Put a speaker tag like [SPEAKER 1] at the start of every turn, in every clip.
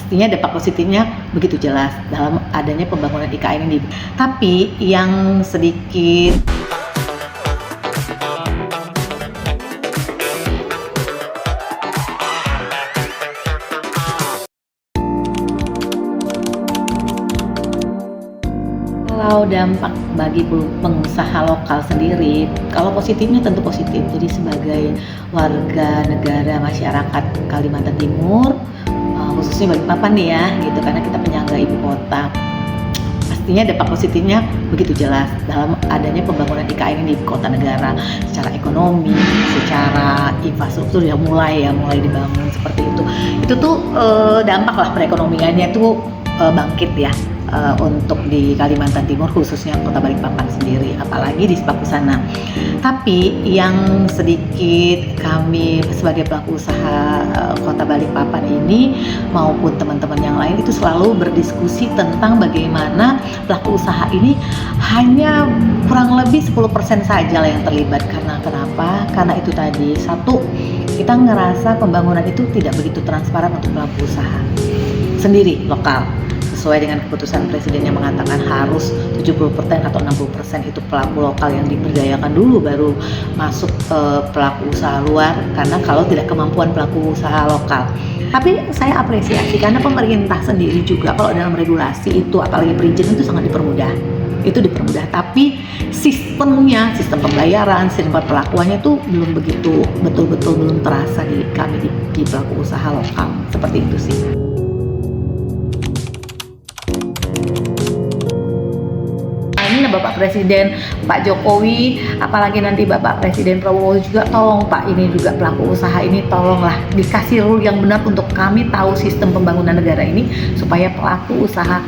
[SPEAKER 1] Pastinya dampak positifnya begitu jelas dalam adanya pembangunan IKN ini. Tapi yang sedikit kalau dampak bagi pengusaha lokal sendiri, kalau positifnya tentu positif. Jadi sebagai warga negara masyarakat Kalimantan Timur, khususnya Balikpapan nih ya, gitu, karena kita penyangga ibu kota. Pastinya dampak positifnya begitu jelas dalam adanya pembangunan IKN ini di kota negara, secara ekonomi, secara infrastruktur yang mulai dibangun seperti itu. Itu tuh dampak lah perekonomiannya tuh bangkit ya. Untuk di Kalimantan Timur khususnya kota Balikpapan sendiri, apalagi di Sepaku sana. Tapi yang sedikit kami sebagai pelaku usaha kota Balikpapan ini maupun teman-teman yang lain itu selalu berdiskusi tentang bagaimana pelaku usaha ini hanya kurang lebih 10% saja lah yang terlibat. Karena kenapa? Karena itu tadi, satu, kita ngerasa pembangunan itu tidak begitu transparan untuk pelaku usaha sendiri lokal, sesuai dengan keputusan presiden yang mengatakan harus 70% atau 60% itu pelaku lokal yang diberdayakan dulu baru masuk ke pelaku usaha luar, karena kalau tidak kemampuan pelaku usaha lokal. Tapi saya apresiasi karena pemerintah sendiri juga kalau dalam regulasi itu, apalagi perizinan itu sangat dipermudah. Itu dipermudah, tapi sistemnya, sistem pembayaran, sistem perlakuannya itu belum begitu betul-betul belum terasa di kami di pelaku usaha lokal. Seperti itu sih. Ini Bapak Presiden Pak Jokowi, apalagi nanti Bapak Presiden Prabowo juga, tolong Pak, ini juga pelaku usaha ini tolonglah dikasih rule yang benar untuk kami tahu sistem pembangunan negara ini, supaya pelaku usaha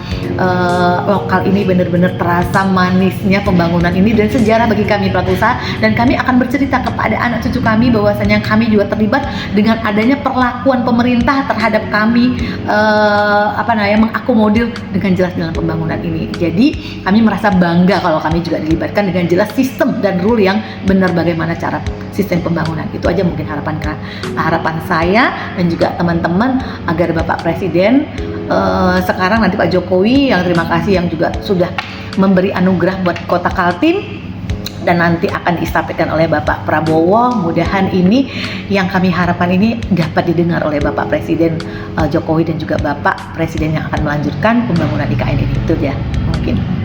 [SPEAKER 1] lokal ini benar-benar terasa manisnya pembangunan ini dan sejarah bagi kami pelaku usaha, dan kami akan bercerita kepada anak cucu kami bahwasanya kami juga terlibat dengan adanya perlakuan pemerintah terhadap kami, mengakomodir dengan jelas dalam pembangunan ini. Jadi kami merasa bangga kalau kami juga dilibatkan dengan jelas sistem dan rule yang benar bagaimana cara sistem pembangunan. Itu aja mungkin harapan saya dan juga teman-teman, agar Bapak Presiden sekarang nanti Pak Jokowi, yang terima kasih yang juga sudah memberi anugerah buat Kota Kaltim, dan nanti akan disampaikan oleh Bapak Prabowo. Mudahan ini yang kami harapkan ini dapat didengar oleh Bapak Presiden Jokowi dan juga Bapak Presiden yang akan melanjutkan pembangunan IKN ini. Itu ya mungkin.